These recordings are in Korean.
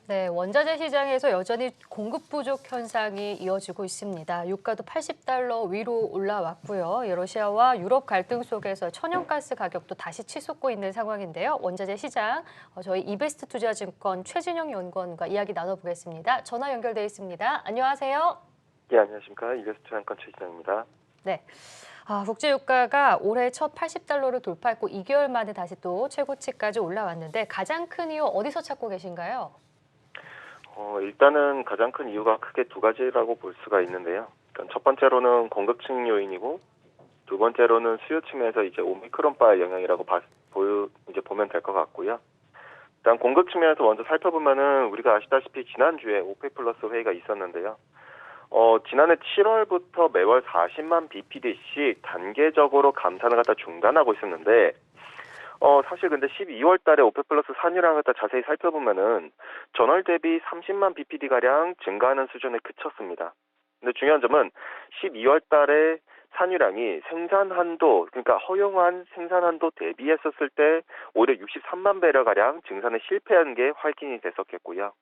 네, 원자재 시장에서 여전히 공급 부족 현상이 이어지고 있습니다. 유가도 80달러 위로 올라왔고요. 러시아와 유럽 갈등 속에서 천연가스 가격도 다시 치솟고 있는 상황인데요. 원자재 시장, 저희 이베스트 투자증권 최진영 연구원과 이야기 나눠보겠습니다. 전화 연결돼 있습니다. 안녕하세요. 예, 안녕하십니까. 이베스트 투자증권 최진영입니다. 네. 국제 유가가 올해 첫 80달러를 돌파했고 2개월 만에 다시 또 최고치까지 올라왔는데 가장 큰 이유 어디서 찾고 계신가요? 일단은 가장 큰 이유가 크게 두 가지라고 볼 수가 있는데요. 일단 첫 번째로는 공급 측 요인이고, 두 번째로는 수요 측면에서 이제 오미크론바의 영향이라고 보면 될 것 같고요. 일단 공급 측면에서 먼저 살펴보면은 우리가 아시다시피 지난주에 오페크 플러스 회의가 있었는데요. 지난해 7월부터 매월 40만 bpd씩 단계적으로 감산을 갖다 중단하고 있었는데, 사실 근데 12월 달에 오페크 플러스 산유량을 갖다 자세히 살펴보면은 전월 대비 30만 bpd가량 증가하는 수준에 그쳤습니다. 근데 중요한 점은 12월 달에 산유량이 생산 한도, 그러니까 허용한 생산 한도 대비했었을 때 오히려 63만 배럴가량 증산에 실패한 게 확인이 됐었겠고요.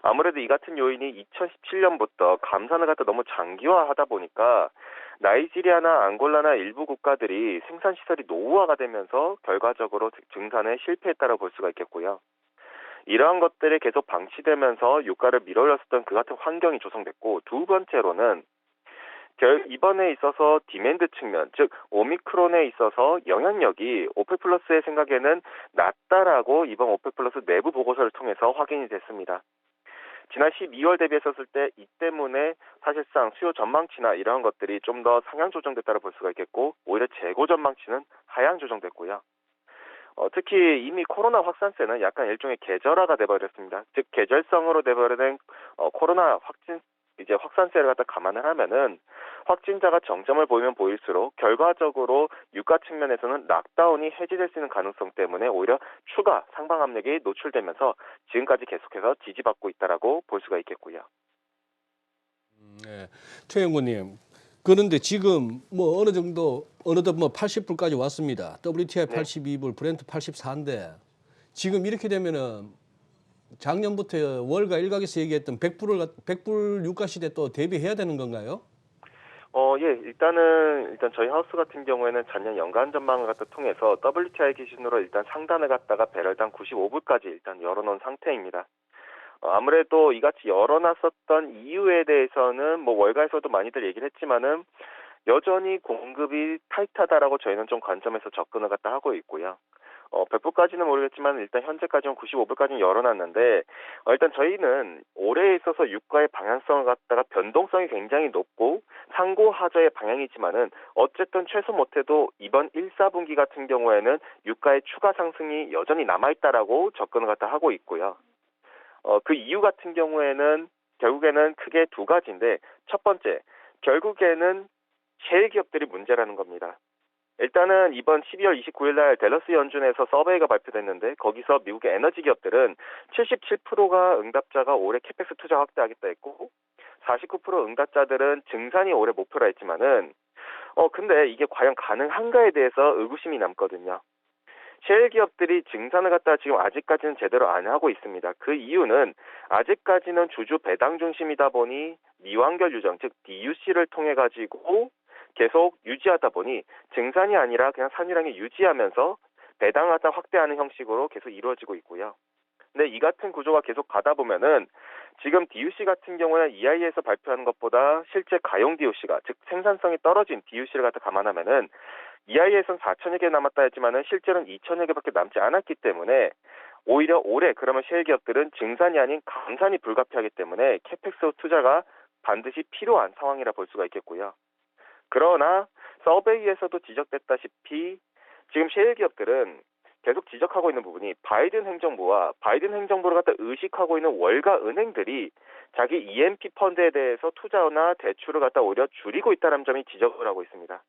아무래도 이 같은 요인이 2017년부터 감산을 갖다 너무 장기화하다 보니까 나이지리아나 앙골라나 일부 국가들이 생산 시설이 노후화가 되면서 결과적으로 증산에 실패했다고 볼 수가 있겠고요. 이러한 것들이 계속 방치되면서 유가를 밀어올렸었던 그 같은 환경이 조성됐고, 두 번째로는 이번에 있어서 디맨드 측면, 즉 오미크론에 있어서 영향력이 오페크 플러스의 생각에는 낮다라고 이번 오페크 플러스 내부 보고서를 통해서 확인이 됐습니다. 지난 12월 대비했었을 때 이 때문에 사실상 수요 전망치나 이러한 것들이 좀 더 상향 조정됐다고 볼 수가 있겠고, 오히려 재고 전망치는 하향 조정됐고요. 특히 이미 코로나 확산세는 약간 일종의 계절화가 돼버렸습니다. 즉 계절성으로 돼버린 코로나 확산세를 갖다 감안을 하면은 확진자가 정점을 보이면 보일수록 결과적으로 유가 측면에서는 락다운이 해지될 수 있는 가능성 때문에 오히려 추가 상방 압력이 노출되면서 지금까지 계속해서 지지받고 있다라고 볼 수가 있겠고요. 네, 최 연구님. 그런데 지금 뭐 어느덧 뭐 80불까지 왔습니다. WTI 네. 82불, 브렌트 84인데 지금 이렇게 되면은 작년부터 월가 일각에서 얘기했던 100불 유가 시대 또 대비해야 되는 건가요? 예, 일단 저희 하우스 같은 경우에는 작년 연간 전망을 갖다 통해서 WTI 기준으로 일단 상단을 갖다가 배럴당 95불까지 일단 열어놓은 상태입니다. 아무래도 이같이 열어놨었던 이유에 대해서는 뭐 월가에서도 많이들 얘기를 했지만은 여전히 공급이 타이트하다라고 저희는 좀 관점에서 접근을 갖다 하고 있고요. 100불까지는 모르겠지만 일단 현재까지는 95불까지는 열어놨는데, 일단 저희는 올해에 있어서 유가의 방향성을 갖다가 변동성이 굉장히 높고 상고하저의 방향이지만은 어쨌든 최소 못해도 이번 1, 4분기 같은 경우에는 유가의 추가 상승이 여전히 남아있다라고 접근을 갖다 하고 있고요. 그 이유 같은 경우에는 결국에는 크게 두 가지인데, 첫 번째, 결국에는 셰일 기업들이 문제라는 겁니다. 일단은 이번 12월 29일 날 댈러스 연준에서 서베이가 발표됐는데, 거기서 미국의 에너지 기업들은 77%가 응답자가 올해 캐펙스 투자 확대하겠다 했고, 49% 응답자들은 증산이 올해 목표라 했지만은 근데 이게 과연 가능한가에 대해서 의구심이 남거든요. 셰일 기업들이 증산을 갖다 지금 아직까지는 제대로 안 하고 있습니다. 그 이유는 아직까지는 주주 배당 중심이다 보니 미완결 유정, 즉 DUC를 통해 가지고 계속 유지하다 보니 증산이 아니라 그냥 산유량이 유지하면서 배당 갖다 확대하는 형식으로 계속 이루어지고 있고요. 근데 이 같은 구조가 계속 가다 보면은 지금 DUC 같은 경우는 EI에서 발표하는 것보다 실제 가용 DUC가, 즉 생산성이 떨어진 DUC를 갖다 감안하면은 EI에서는 4천여 개 남았다 했지만은 실제로는 2천여 개밖에 남지 않았기 때문에 오히려 올해 그러면 셰일 기업들은 증산이 아닌 감산이 불가피하기 때문에 캐펙스 투자가 반드시 필요한 상황이라 볼 수가 있겠고요. 그러나 서베이에서도 지적됐다시피 지금 셰일 기업들은 계속 지적하고 있는 부분이 바이든 행정부를 갖다 의식하고 있는 월가 은행들이 자기 EMP 펀드에 대해서 투자나 대출을 갖다 오히려 줄이고 있다는 점이 지적을 하고 있습니다.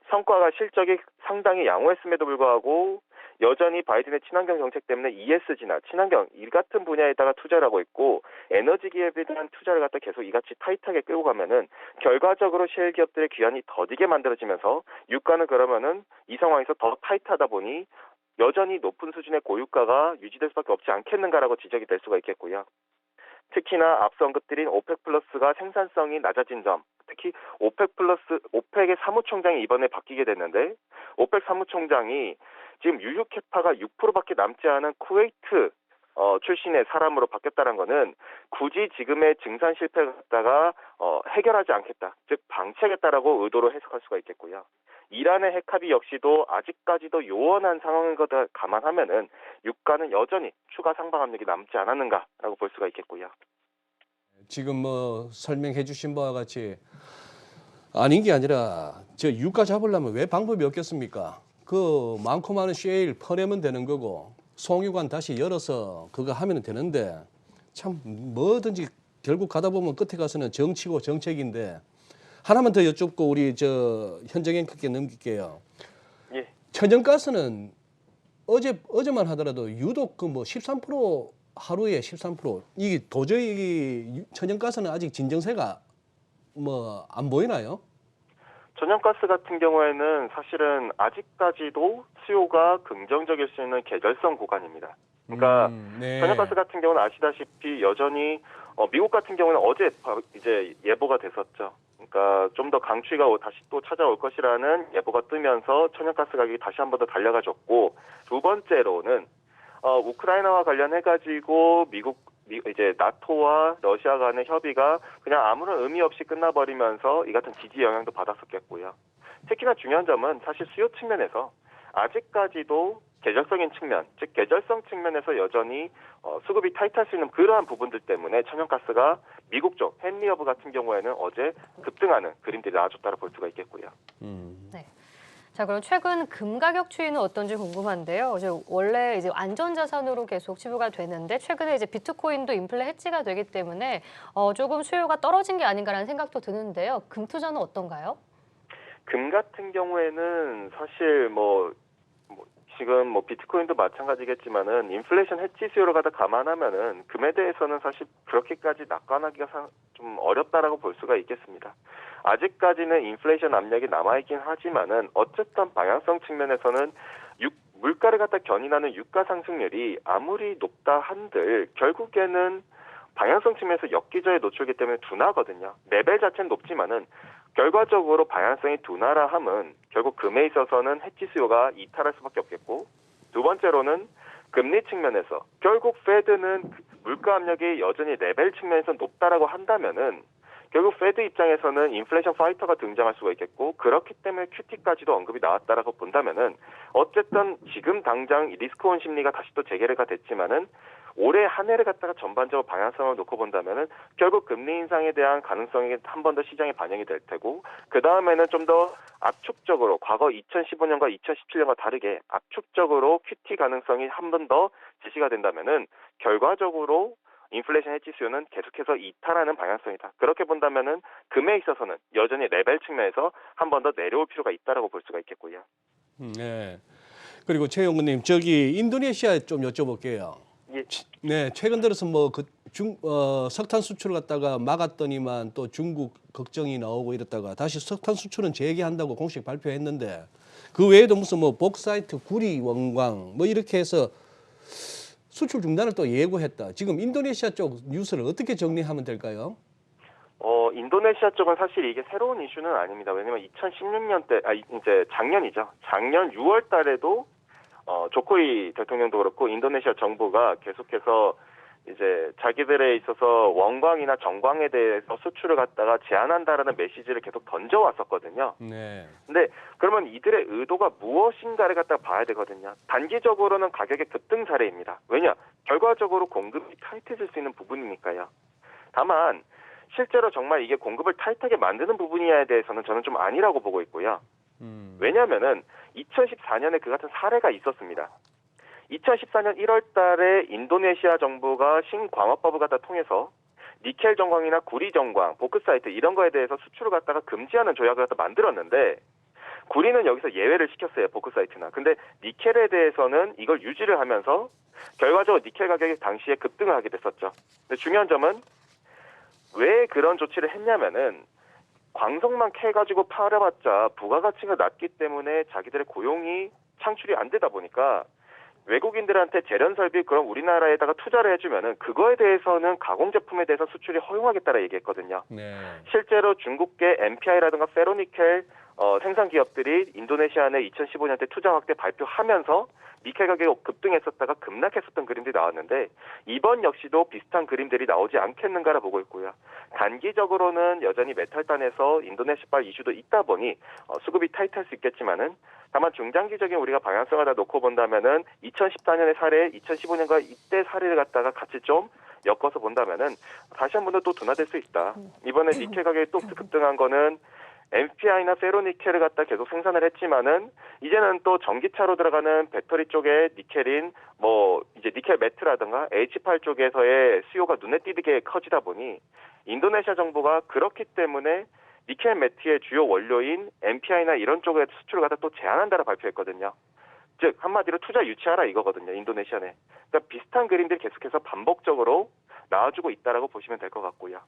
성과가 실적이 상당히 양호했음에도 불구하고 여전히 바이든의 친환경 정책 때문에 ESG나 친환경 이 같은 분야에다가 투자를 하고 있고 에너지 기업에 대한 투자를 갖다 계속 이같이 타이트하게 끌고 가면은 결과적으로 셰일 기업들의 귀환이 더디게 만들어지면서 유가는 그러면은 이 상황에서 더 타이트하다 보니 여전히 높은 수준의 고유가가 유지될 수밖에 없지 않겠는가라고 지적이 될 수가 있겠고요. 특히나 앞서 언급드린 오펙 플러스가 생산성이 낮아진 점, 특히 오펙의 사무총장이 이번에 바뀌게 됐는데 오펙 사무총장이 지금 유효 캐파가 6%밖에 남지 않은 쿠웨이트 출신의 사람으로 바뀌었다는 것은 굳이 지금의 증산 실패를 갖다가 해결하지 않겠다, 즉 방치하겠다라고 의도로 해석할 수가 있겠고요. 이란의 핵합의 역시도 아직까지도 요원한 상황인 것을 감안하면은 유가는 여전히 추가 상방 압력이 남지 않았는가라고 볼 수가 있겠고요. 지금 뭐 설명해 주신 바와 같이 아닌 게 아니라 저 유가 잡으려면 왜 방법이 없겠습니까? 그 많고 많은 셰일 퍼내면 되는 거고 송유관 다시 열어서 그거 하면 되는데 참 뭐든지 결국 가다 보면 끝에 가서는 정치고 정책인데 하나만 더 여쭙고 우리 저 현정 앵커께 넘길게요. 예. 천연가스는 어제만 하더라도 유독 그 뭐 13% 하루에 13% 이게 도저히 천연가스는 아직 진정세가 뭐 안 보이나요? 천연가스 같은 경우에는 사실은 아직까지도 수요가 긍정적일 수 있는 계절성 구간입니다. 그러니까 네. 천연가스 같은 경우는 아시다시피 여전히 미국 같은 경우는 어제 이제 예보가 됐었죠. 그러니까 좀 더 강추위가 다시 또 찾아올 것이라는 예보가 뜨면서 천연가스 가격이 다시 한 번 더 달려가졌고, 두 번째로는 우크라이나와 관련해가지고 이제 나토와 러시아 간의 협의가 그냥 아무런 의미 없이 끝나버리면서 이 같은 지지 영향도 받았었겠고요. 특히나 중요한 점은 사실 수요 측면에서 아직까지도 계절성인 측면, 즉 계절성 측면에서 여전히 수급이 타이트할 수 있는 그러한 부분들 때문에 천연가스가 미국 쪽 헨리허브 같은 경우에는 어제 급등하는 그림들이 나와줬다고 볼 수가 있겠고요. 네. 자, 그럼 최근 금 가격 추이는 어떤지 궁금한데요. 원래 이제 안전자산으로 계속 치부가 되는데 최근에 이제 비트코인도 인플레 해지가 되기 때문에 조금 수요가 떨어진 게 아닌가라는 생각도 드는데요. 금 투자는 어떤가요? 금 같은 경우에는 사실 지금 비트코인도 마찬가지겠지만은 인플레이션 해지 수요를 갖다 감안하면은 금에 대해서는 사실 그렇게까지 낙관하기가 좀 어렵다라고 볼 수가 있겠습니다. 아직까지는 인플레이션 압력이 남아있긴 하지만은 어쨌든 방향성 측면에서는 물가를 갖다 견인하는 유가 상승률이 아무리 높다 한들 결국에는 방향성 측면에서 역기저에 노출기 때문에 둔하거든요. 레벨 자체는 높지만은 결과적으로 방향성이 둔하라 함은 결국 금에 있어서는 해지 수요가 이탈할 수밖에 없겠고, 두 번째로는 금리 측면에서 결국 페드는 물가 압력이 여전히 레벨 측면에서 높다라고 한다면은 결국 페드 입장에서는 인플레이션 파이터가 등장할 수가 있겠고, 그렇기 때문에 QT까지도 언급이 나왔다라고 본다면은 어쨌든 지금 당장 리스크온 심리가 다시 또 재개가 됐지만은 올해 한 해를 갖다가 전반적으로 방향성을 놓고 본다면은 결국 금리 인상에 대한 가능성이 한 번 더 시장에 반영이 될 테고, 그 다음에는 좀 더 압축적으로 과거 2015년과 2017년과 다르게 압축적으로 QT 가능성이 한 번 더 제시가 된다면은 결과적으로 인플레이션 해지 수요는 계속해서 이탈하는 방향성이다. 그렇게 본다면은 금에 있어서는 여전히 레벨 측면에서 한 번 더 내려올 필요가 있다라고 볼 수가 있겠고요. 네. 그리고 최영근님, 저기 인도네시아 좀 여쭤볼게요. 예. 네, 최근 들어서 석탄 수출을 갖다가 막았더니만 또 중국 걱정이 나오고 이랬다가 다시 석탄 수출은 재개한다고 공식 발표했는데 그 외에도 무슨 복사이트, 구리, 원광 이렇게 해서 수출 중단을 또 예고했다. 지금 인도네시아 쪽 뉴스를 어떻게 정리하면 될까요? 인도네시아 쪽은 사실 이게 새로운 이슈는 아닙니다. 왜냐면 2016년 때, 이제 작년이죠. 작년 6월 달에도 조코이 대통령도 그렇고 인도네시아 정부가 계속해서 이제 자기들에 있어서 원광이나 정광에 대해서 수출을 갖다가 제한한다라는 메시지를 계속 던져왔었거든요. 네. 근데 그러면 이들의 의도가 무엇인가를 갖다가 봐야 되거든요. 단기적으로는 가격의 급등 사례입니다. 왜냐? 결과적으로 공급이 타이트해질 수 있는 부분이니까요. 다만 실제로 정말 이게 공급을 타이트하게 만드는 부분이냐에 대해서는 저는 좀 아니라고 보고 있고요. 왜냐하면은 2014년에 그 같은 사례가 있었습니다. 2014년 1월 달에 인도네시아 정부가 신광업법을 갖다 통해서 니켈 정광이나 구리 정광, 보크사이트 이런 거에 대해서 수출을 갖다가 금지하는 조약을 갖다 만들었는데 구리는 여기서 예외를 시켰어요. 보크사이트나. 근데 니켈에 대해서는 이걸 유지를 하면서 결과적으로 니켈 가격이 당시에 급등을 하게 됐었죠. 근데 중요한 점은 왜 그런 조치를 했냐면은 광석만 캐가지고 팔아봤자 부가가치가 낮기 때문에 자기들의 고용이 창출이 안 되다 보니까 외국인들한테 재련 설비 그럼 우리나라에다가 투자를 해주면은 그거에 대해서는 가공 제품에 대해서 수출이 허용하겠다라 얘기했거든요. 네. 실제로 중국계 MPI라든가 페로니켈 생산 기업들이 인도네시아 내 2015년 때 투자 확대 발표하면서 니켈 가격이 급등했었다가 급락했었던 그림들이 나왔는데 이번 역시도 비슷한 그림들이 나오지 않겠는가라 보고 있고요. 단기적으로는 여전히 메탈단에서 인도네시아발 이슈도 있다 보니 수급이 타이트할 수 있겠지만은 다만 중장기적인 우리가 방향성을 다 놓고 본다면은 2014년의 사례, 2015년과 이때 사례를 갖다가 같이 좀 엮어서 본다면은 다시 한 번 더 또 둔화될 수 있다. 이번에 니켈 가격이 또 급등한 거는 MPI나 페로니켈을 갖다 계속 생산을 했지만은 이제는 또 전기차로 들어가는 배터리 쪽에 니켈인 이제 니켈 매트라든가 H8 쪽에서의 수요가 눈에 띄게 커지다 보니 인도네시아 정부가 그렇기 때문에 니켈 매트의 주요 원료인 MPI나 이런 쪽의 수출을 갖다 또 제한한다라 발표했거든요. 즉 한마디로 투자 유치하라 이거거든요. 인도네시아 내. 그러니까 비슷한 그림들이 계속해서 반복적으로 나와주고 있다라고 보시면 될 것 같고요.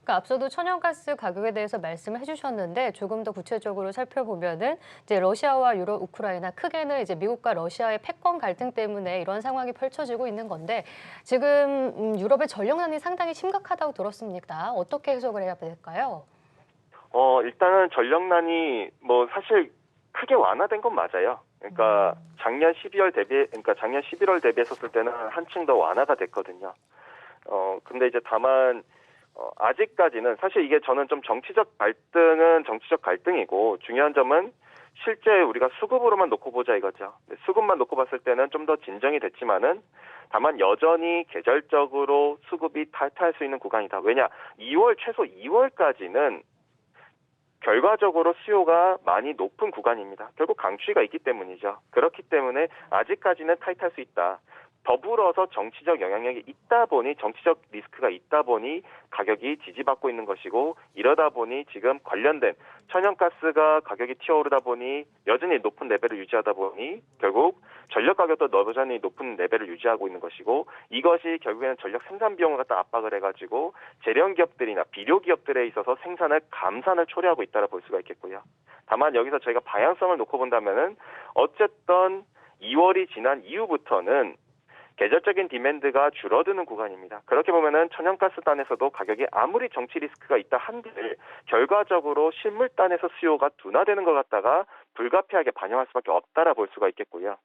그러니까 앞서도 천연가스 가격에 대해서 말씀을 해주셨는데 조금 더 구체적으로 살펴보면은 이제 러시아와 유럽, 우크라이나 크게는 이제 미국과 러시아의 패권 갈등 때문에 이런 상황이 펼쳐지고 있는 건데 지금 유럽의 전력난이 상당히 심각하다고 들었습니다. 어떻게 해석을 해야 될까요? 일단은 전력난이 사실 크게 완화된 건 맞아요. 그러니까 작년 11월 대비했었을 때는 한층 더 완화가 됐거든요. 근데 이제 다만 아직까지는 사실 이게 저는 좀 정치적 갈등이고 중요한 점은 실제 우리가 수급으로만 놓고 보자 이거죠. 수급만 놓고 봤을 때는 좀 더 진정이 됐지만은 다만 여전히 계절적으로 수급이 탈퇴할 수 있는 구간이다. 왜냐? 최소 2월까지는 결과적으로 수요가 많이 높은 구간입니다. 결국 강추위가 있기 때문이죠. 그렇기 때문에 아직까지는 타이트할 수 있다. 더불어서 정치적 영향력이 있다 보니 정치적 리스크가 있다 보니 가격이 지지받고 있는 것이고 이러다 보니 지금 관련된 천연가스가 가격이 튀어오르다 보니 여전히 높은 레벨을 유지하다 보니 결국 전력 가격도 여전히 높은 레벨을 유지하고 있는 것이고 이것이 결국에는 전력 생산 비용을 갖다 압박을 해가지고 재련 기업들이나 비료 기업들에 있어서 감산을 초래하고 있다라 볼 수가 있겠고요. 다만 여기서 저희가 방향성을 놓고 본다면은 어쨌든 2월이 지난 이후부터는 계절적인 디맨드가 줄어드는 구간입니다. 그렇게 보면은 천연가스단에서도 가격이 아무리 정치 리스크가 있다 한들 결과적으로 실물단에서 수요가 둔화되는 것 같다가 불가피하게 반영할 수밖에 없다라 볼 수가 있겠고요.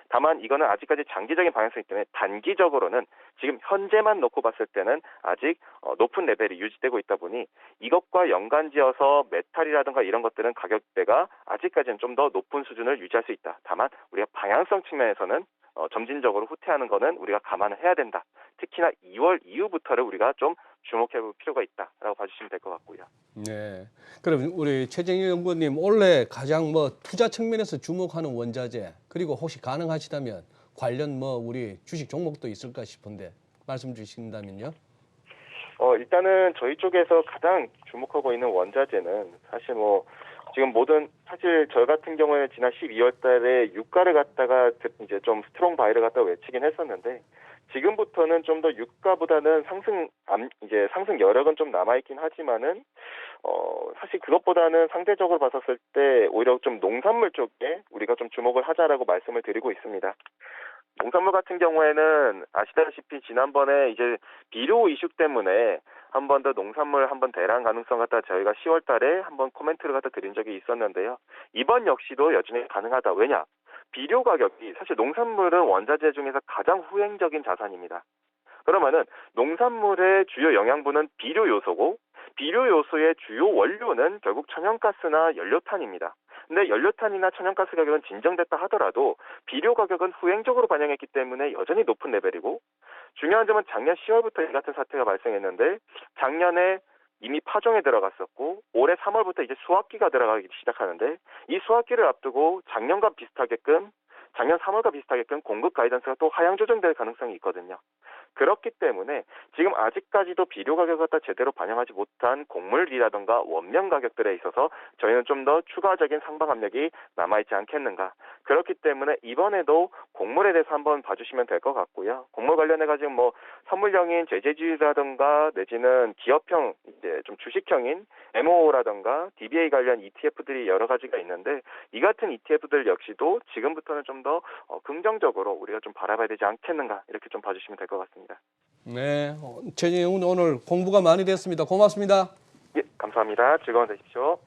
다만 이거는 아직까지 장기적인 방향성이기 때문에 단기적으로는 지금 현재만 놓고 봤을 때는 아직 높은 레벨이 유지되고 있다 보니 이것과 연관지어서 메탈이라든가 이런 것들은 가격대가 아직까지는 좀 더 높은 수준을 유지할 수 있다. 다만 우리가 방향성 측면에서는 점진적으로 후퇴하는 거는 우리가 감안을 해야 된다. 특히나 2월 이후부터를 우리가 좀 주목해 볼 필요가 있다라고 봐주시면 될 것 같고요. 네. 그럼 우리 최정희 연구원님 올해 가장 투자 측면에서 주목하는 원자재 그리고 혹시 가능하시다면 관련 우리 주식 종목도 있을까 싶은데 말씀 주신다면요. 일단은 저희 쪽에서 가장 주목하고 있는 원자재는 사실 지금 사실 저 같은 경우에는 지난 12월 달에 유가를 갖다가 이제 좀 스트롱 바이를 갖다 외치긴 했었는데 지금부터는 좀 더 유가보다는 상승 여력은 좀 남아있긴 하지만은 사실 그것보다는 상대적으로 봤었을 때 오히려 좀 농산물 쪽에 우리가 좀 주목을 하자라고 말씀을 드리고 있습니다. 농산물 같은 경우에는 아시다시피 지난번에 이제 비료 이슈 때문에 한 번 더 농산물 한번 대란 가능성 갖다 저희가 10월 달에 한번 코멘트를 갖다 드린 적이 있었는데요. 이번 역시도 여전히 가능하다. 왜냐? 비료 가격이 사실 농산물은 원자재 중에서 가장 후행적인 자산입니다. 그러면은 농산물의 주요 영양분은 비료 요소고 비료 요소의 주요 원료는 결국 천연가스나 연료탄입니다. 근데 연료탄이나 천연가스 가격은 진정됐다 하더라도 비료 가격은 후행적으로 반영했기 때문에 여전히 높은 레벨이고 중요한 점은 작년 10월부터 이 같은 사태가 발생했는데 작년에 이미 파종에 들어갔었고 올해 3월부터 이제 수확기가 들어가기 시작하는데 이 수확기를 앞두고 작년과 비슷하게끔 작년 3월과 비슷하게끔 공급 가이던스가 또 하향 조정될 가능성이 있거든요. 그렇기 때문에 지금 아직까지도 비료 가격을 갖다 제대로 반영하지 못한 곡물이라든가 원명 가격들에 있어서 저희는 좀 더 추가적인 상방 압력이 남아있지 않겠는가. 그렇기 때문에 이번에도 곡물에 대해서 한번 봐주시면 될 것 같고요. 곡물 관련해가지고 뭐 선물형인 제재주라든가 내지는 기업형 이제 좀 주식형인 MO라든가 DBA 관련 ETF들이 여러 가지가 있는데 이 같은 ETF들 역시도 지금부터는 좀 더 긍정적으로 우리가 좀 바라봐야 되지 않겠는가 이렇게 좀 봐주시면 될 것 같습니다. 네, 최진영 오늘 공부가 많이 됐습니다. 고맙습니다. 예, 감사합니다. 즐거운 되십시오.